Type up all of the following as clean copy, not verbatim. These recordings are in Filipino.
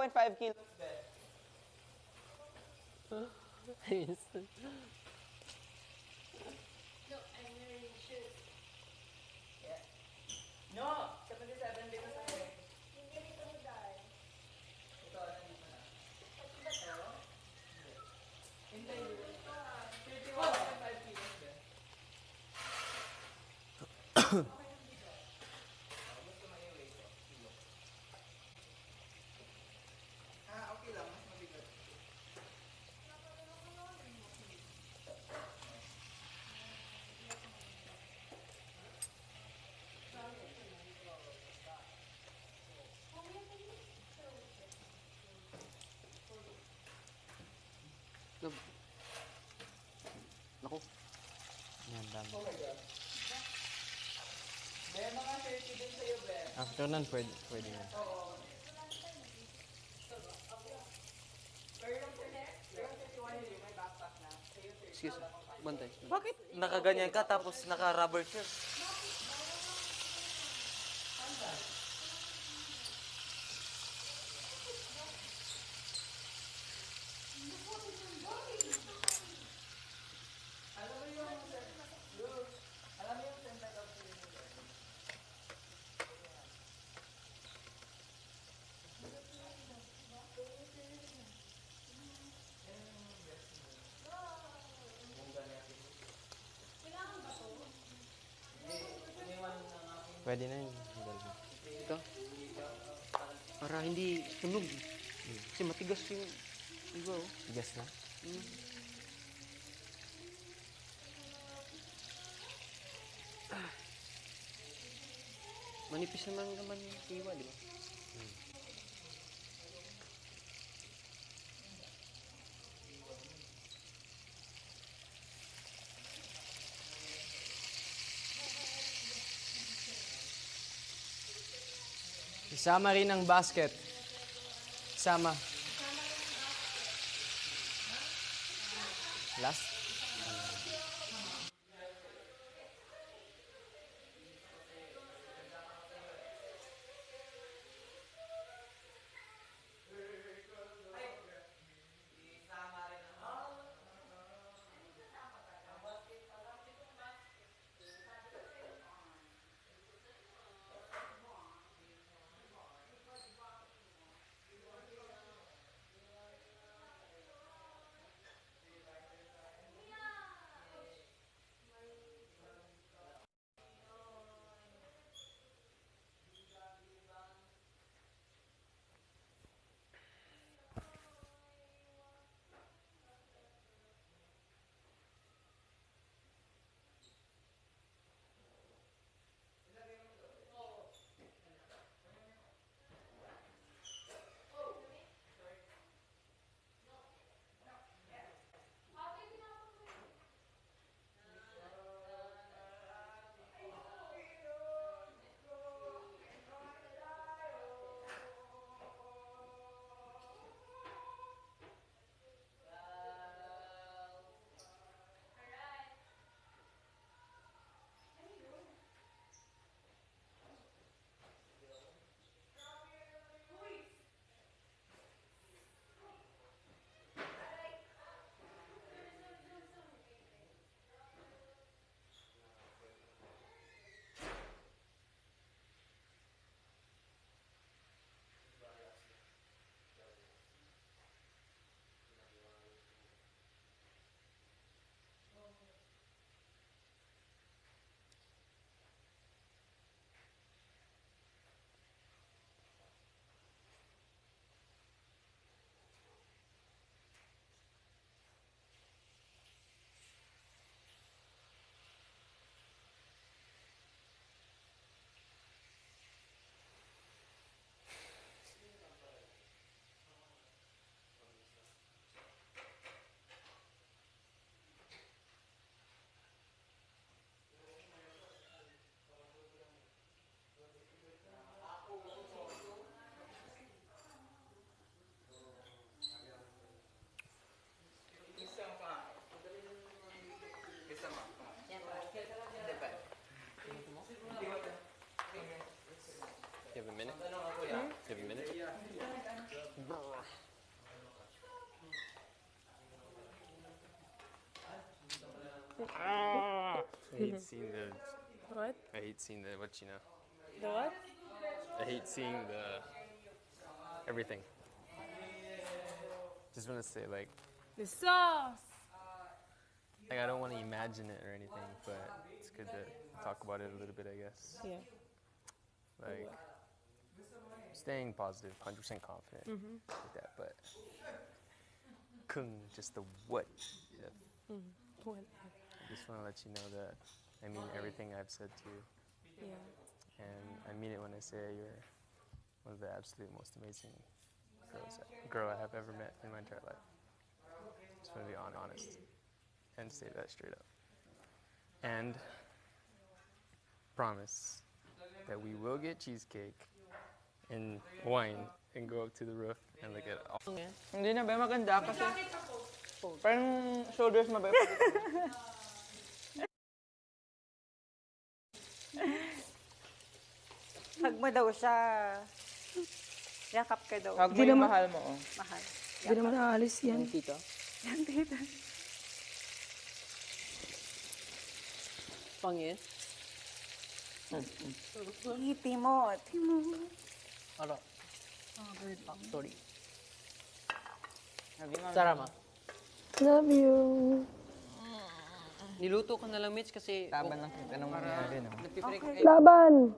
2.5 kilos. Ayos. No, 77 because of it. Ito, nandito na. Hindi. 31.5 kilos din. Gusto mo yung weight ko? Kilo. Okay lang. Mas mabigat. Naku. Yan, dami. Oh my God. Be, mga 30 din sa'yo, Be. After nun, pwede na. Oo. Pero yung 31 yun, may backpack na. Sa'yo 30. Excuse me. Bantay. Bakit nakaganyan ka tapos naka-rubber shirt? Pwede na yun. Ito. Para hindi sunog. Kasi matigas yung iba, oh. Tigas na? Manipis naman yung iwa, di ba? Isama rin ang basket. Isama. Last. You have a minute? You have a minute? I hate seeing the. What? I hate seeing the what you know. The what? I hate seeing the everything. Just want to say like The sauce. I don't want to imagine it or anything, but it's good to talk about it a little bit, I guess. Yeah. Like staying positive, 100% confident like that, but kung just the what if. What? I just want to let you know that I mean everything I've said to you, Yeah. and I mean it when I say you're one of the absolute most amazing girl I have ever met in my entire life. Just want to be honest and say that straight up. And promise that we will get cheesecake and wine and go up to the roof and look at all. Hindi na ba maganda kasi parang shoulders mo ba? Hug mo daw siya. Yakap ka daw. Hug mo yung mahal mo. Mahal. Hindi naman aalis yan. Tito. Pangit. Ngiti mo. Ano? Sorry. Sabi nga, Sarama. Love you. Niluto ko na lang, Mitch, kasi... taban lang kita nung mangyari, no? Nagpipirik ka Laban!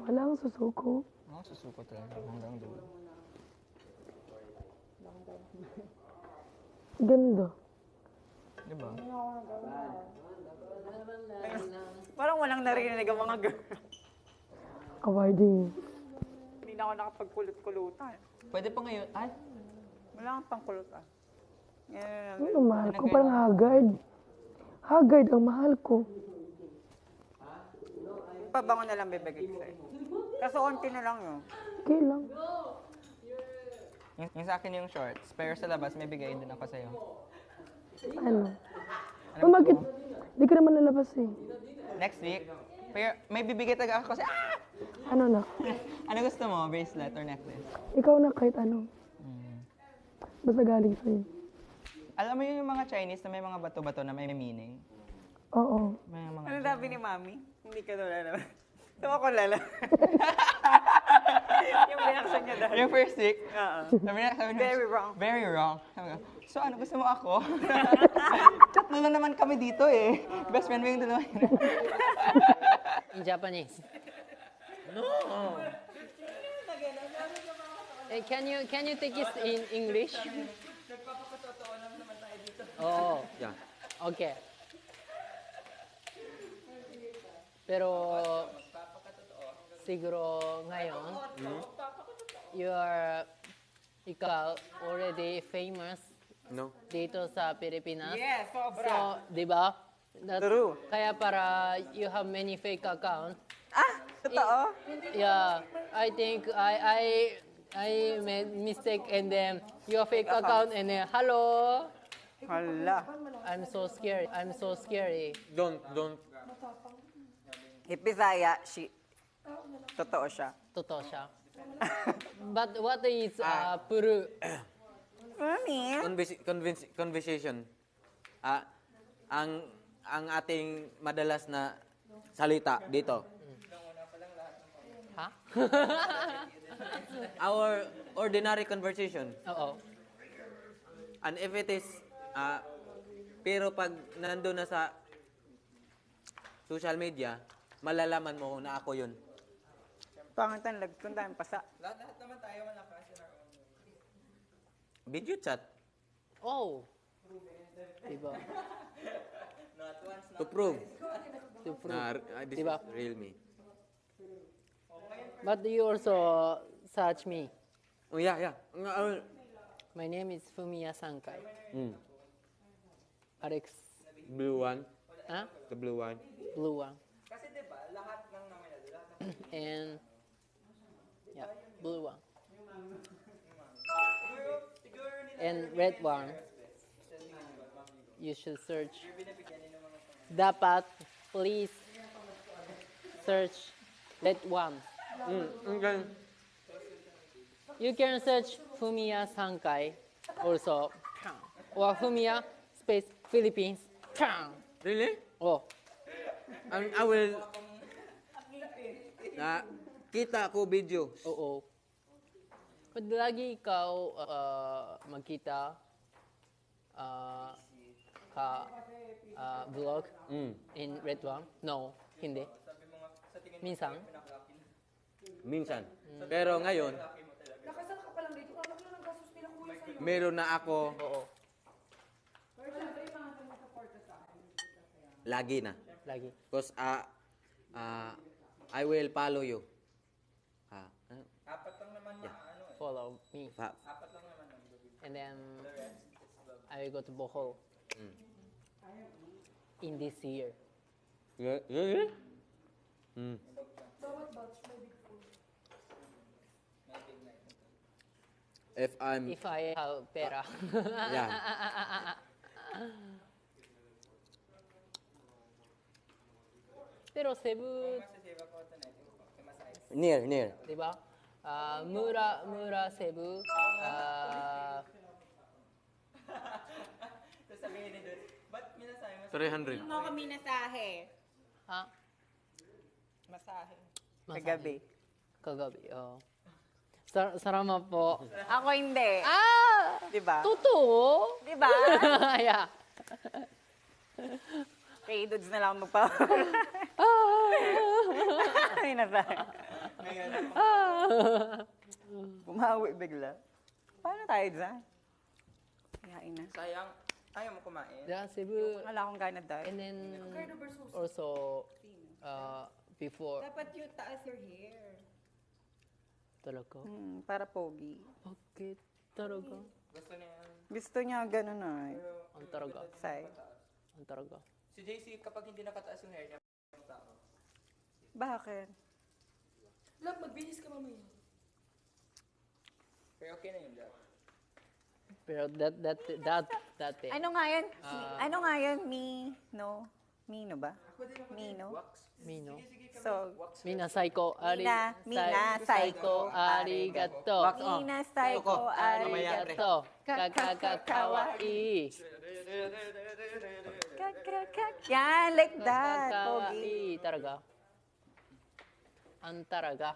Walang susuko. Ako susuko talaga hanggang dulo. Ganda. Diba? Parang walang narinig ang mga girl. Awarding. Hindi na ako nakapagkulot-kulutan. Pwede pa ngayon. Ay, Wala kang pangkulutan. Yan. Ano mahal ko? Parang haggard. Haggard ang mahal ko. Pabango na lang bibigay ko sa'yo. Kaso konti na lang yun. Okay lang. yung sa akin yung shorts. Pero sa labas, may bigay din ako sa'yo. Ano? Oh, bakit? Di ka naman lalabas eh. Next week, pero may bibigay talaga ako kasi, Ano na? Ano gusto mo? Bracelet or necklace? Ikaw na kahit ano. Basta galing sa'yo. Alam mo yung mga Chinese na may mga bato-bato na may meaning? Oo. May mga... Ano sabi ni Mami? Hindi ka daw lalaban. Tawa ko lalaban. Yung reaction niya dahil. Yung first week, Oo. sabi niya, Very wrong. Very wrong. Sabi ko, so ano, gusto mo ako? Tatlo na naman kami dito eh. Best friend mo yung dalawa. in Japanese. No. Can you take it in English? Oh. Yeah. Okay. Pero siguro ngayon, ikaw already famous No. dito sa Pilipinas. Yes, sobra. So, di ba? True. Kaya para you have many fake accounts. Ah, totoo? Yeah, I think I made mistake and then your fake account and then hello. Hala. I'm so scary. Don't. Ipisaya, totoo siya. Totoo siya. But what is Peru? Mami? Conversation. Ang ating madalas na salita dito. Ha? Our ordinary conversation. Oo. And if it is, pero pag nandun na sa social media, malalaman mo na ako yun. Pangitan, lagkong tayong pasa. Video chat. Oh. Diba? To prove. To prove. Na this Diba? is real me. But you also search me. Oh, yeah. My name is Fumiya Sankai. Mm. Alex. Blue one. Huh? The blue one. Blue one. And yeah, blue one. And red one. You should search. Dapat please search red one. You can search Fumiya Sankai also. Or Fumiya space Philippines. Really? Oh, I will... kita ko video. oo. Pag lagi ikaw magkita vlog in Red One? No, hindi. Minsan? Minsan. Pero ngayon, meron na ako Oo, lagi na. lagi. Because I will follow you. Follow me. Fa- And then I will go to Bohol in this year. If I'm... If I have pera. Yeah. Pero Cebu, Near. di ba? Mura Cebu. Sasabihin ni Dut, ba't minasabi mo? 300. Mo kami nasahe. Ha? Masahe. Masahe. Kagabi. Kagabi, oo. Sarama po. Ako hindi. Ah! Di ba? Totoo? Di ba? Yeah. Kay dudes na lang magpa... Ay, nasahe. Bumawi bigla. Paano tayo dyan? Kayain na. Sayang, ayaw mo kumain. Yeah, Cebu. Wala akong gana dahil. And then also before Dapat yung taas your hair. talaga. Para pogi. Okay, talaga. Gusto niya yan. Gusto niya ganun na. Ang talaga. Say. Ang talaga. Si JC, kapag hindi nakataas yung hair niya, yung tao. Bakit? Love, magbihis ka mamaya. Pero okay na yun, Jack. Pero that thing. Ano nga yun? Ano nga yun? Mino ba? Mino? Mino. So, Mina Saiko Mina Saiko arigato. Mina Saiko Arigato. Kakakawai. Yan, like that. Pogi. Kakawai. Talaga. Ang talaga.